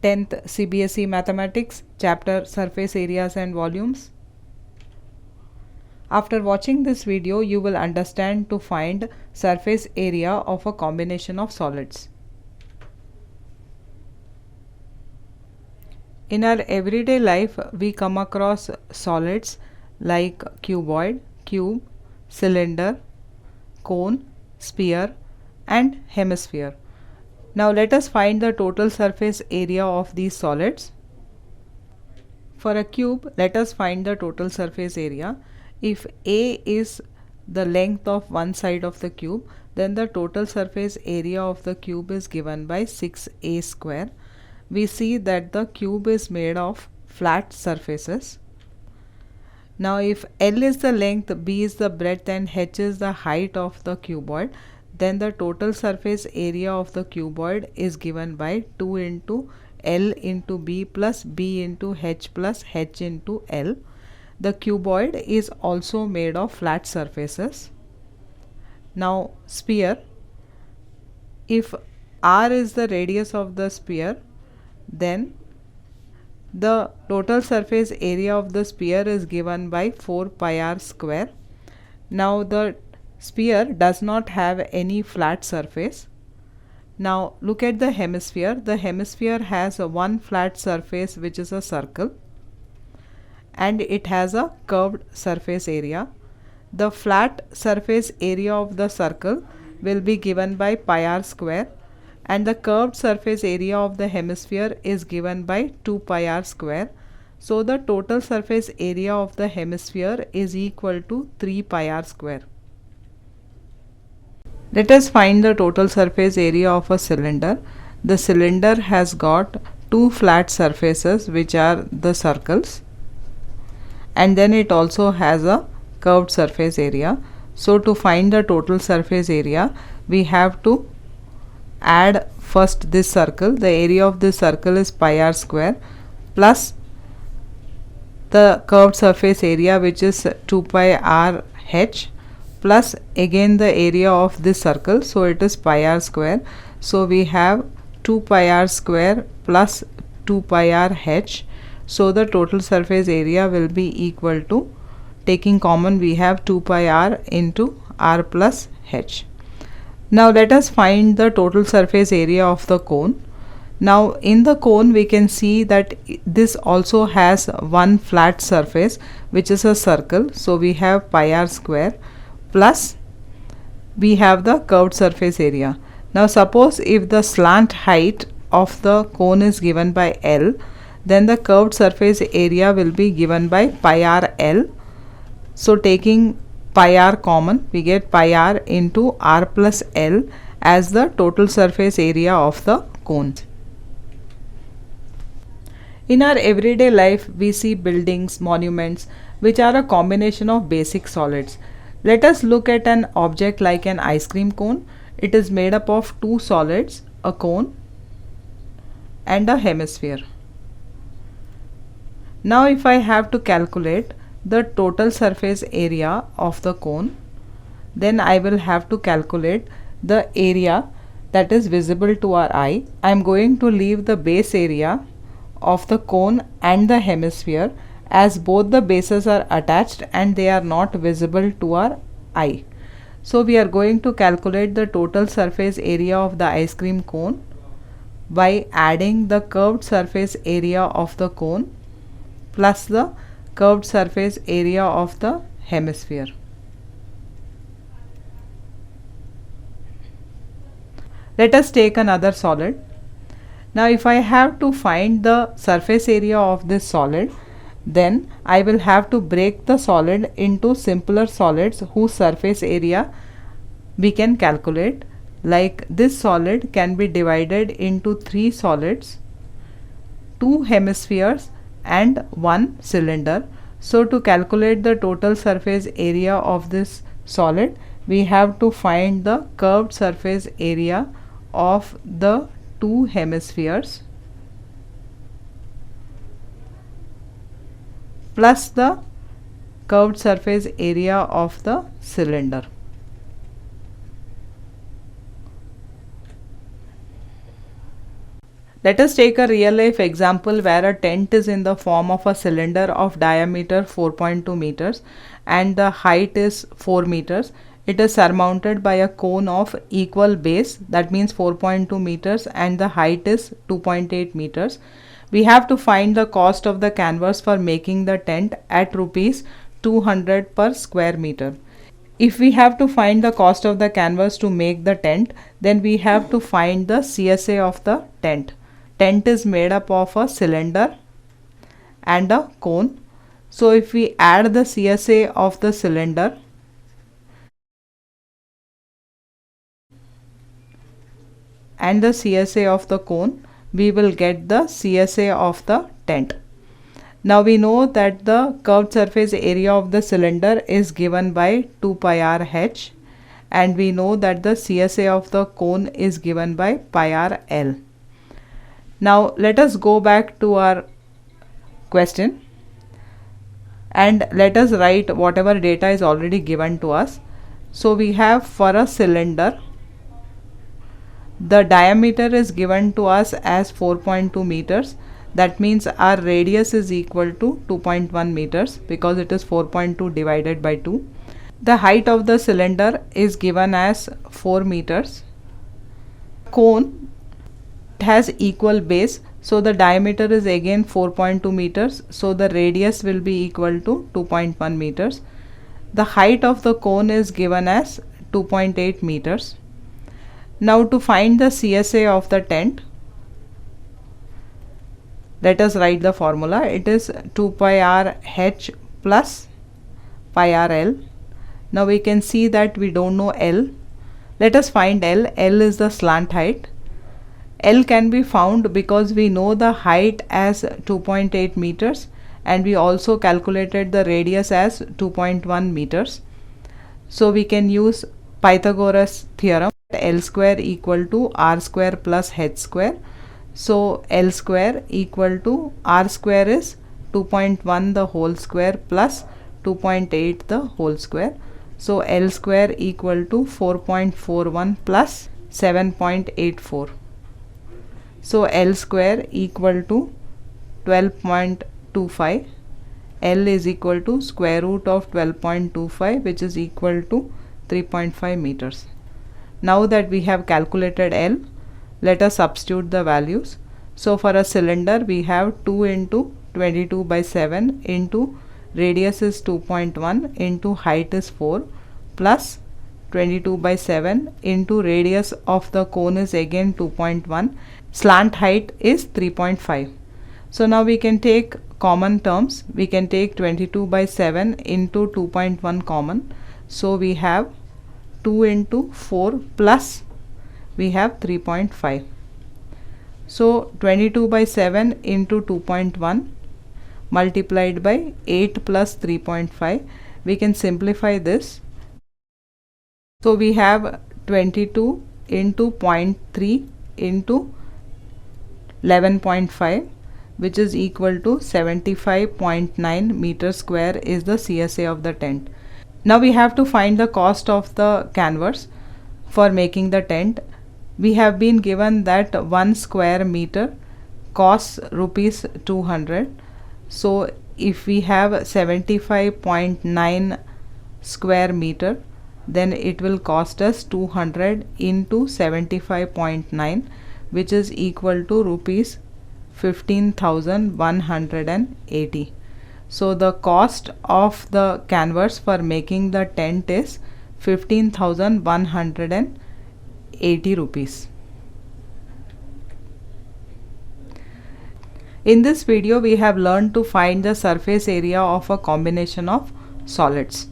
10th CBSE Mathematics, Chapter Surface Areas and Volumes. After watching this video, you will understand to find surface area of a combination of solids. In our everyday life, we come across solids like cuboid, cube, cylinder, cone, sphere, and hemisphere. Now let us find the total surface area of these solids. For a cube, let us find the total surface area. If A is the length of one side of the cube, then the total surface area of the cube is given by 6A square. We see that the cube is made of flat surfaces. Now if L is the length, B is the breadth, and H is the height of the cuboid, then the total surface area of the cuboid is given by 2 into L into B plus B into H plus H into L. The cuboid is also made of flat surfaces. Now sphere, if R is the radius of the sphere, then the total surface area of the sphere is given by 4 pi r square. Now the sphere does not have any flat surface. Now look at the hemisphere. The hemisphere has one flat surface, which is a circle, and it has a curved surface area. The flat surface area of the circle will be given by pi r square, and the curved surface area of the hemisphere is given by 2 pi r square. So the total surface area of the hemisphere is equal to 3 pi r square. Let us find the total surface area of a cylinder. The cylinder has got two flat surfaces, which are the circles, and then it also has a curved surface area. So to find the total surface area, we have to add first this circle. The area of this circle is pi r square plus the curved surface area, which is 2 pi r h, plus again the area of this circle, so it is pi r square. So we have 2 pi r square plus 2 pi r h. So the total surface area will be equal to, taking common, we have 2 pi r into r plus h. Now let us find the total surface area of the cone. Now in the cone we can see that this also has one flat surface, which is a circle. So we have pi r square plus we have the curved surface area. Now suppose if the slant height of the cone is given by L, then the curved surface area will be given by pi r L. So taking pi r common, we get pi r into r plus L as the total surface area of the cone. In our everyday life, we see buildings, monuments, which are a combination of basic solids. Let us look at an object like an ice cream cone. It is made up of two solids, a cone and a hemisphere. Now if I have to calculate the total surface area of the cone, then I will have to calculate the area that is visible to our eye. I am going to leave the base area of the cone and the hemisphere, as both the bases are attached and they are not visible to our eye. So we are going to calculate the total surface area of the ice cream cone by adding the curved surface area of the cone plus the curved surface area of the hemisphere. Let us take another solid. Now if I have to find the surface area of this solid, then I will have to break the solid into simpler solids whose surface area we can calculate. Like this solid can be divided into 3 solids, 2 hemispheres and 1 cylinder. So to calculate the total surface area of this solid, we have to find the curved surface area of the 2 hemispheres plus the curved surface area of the cylinder. Let us take a real life example where a tent is in the form of a cylinder of diameter 4.2 meters and the height is 4 meters. It is surmounted by a cone of equal base, that means 4.2 meters, and the height is 2.8 meters. We have to find the cost of the canvas for making the tent at rupees 200 per square meter. If we have to find the cost of the canvas to make the tent, then we have to find the CSA of the tent. Tent is made up of a cylinder and a cone. So if we add the CSA of the cylinder and the CSA of the cone, we will get the CSA of the tent. Now we know that the curved surface area of the cylinder is given by 2 pi r h, and we know that the CSA of the cone is given by pi r l. Now let us go back to our question and let us write whatever data is already given to us. So we have, for a cylinder, the diameter is given to us as 4.2 meters. That means our radius is equal to 2.1 meters because it is 4.2 divided by 2. The height of the cylinder is given as 4 meters. Cone has equal base, so the diameter is again 4.2 meters, so the radius will be equal to 2.1 meters. The height of the cone is given as 2.8 meters. Now to find the CSA of the tent, let us write the formula. It is 2 pi r h plus pi r l. Now we can see that we don't know L. Let us find L. L is the slant height. L can be found because we know the height as 2.8 meters and we also calculated the radius as 2.1 meters. So we can use Pythagoras theorem. L square equal to r square plus h square. So L square equal to r square is 2.1 the whole square plus 2.8 the whole square. So L square equal to 4.41 plus 7.84. So L square equal to 12.25. L is equal to square root of 12.25, which is equal to 3.5 meters. Now that we have calculated L, let us substitute the values. So for a cylinder we have 2 into 22 by 7 into radius is 2.1 into height is 4 plus 22 by 7 into radius of the cone is again 2.1. Slant height is 3.5. So now we can take common terms. We can take 22 by 7 into 2.1 common. So we have 2 into 4 plus we have 3.5. So 22 by 7 into 2.1 multiplied by 8 plus 3.5. We can simplify this. So we have 22 into 0.3 into 11.5, which is equal to 75.9 meters square is the CSA of the tent. Now we have to find the cost of the canvas for making the tent. We have been given that 1 square meter costs rupees 200. So if we have 75.9 square meter, then it will cost us 200 into 75.9, which is equal to rupees 15,180. So the cost of the canvas for making the tent is 15,180 rupees. In this video we have learned to find the surface area of a combination of solids.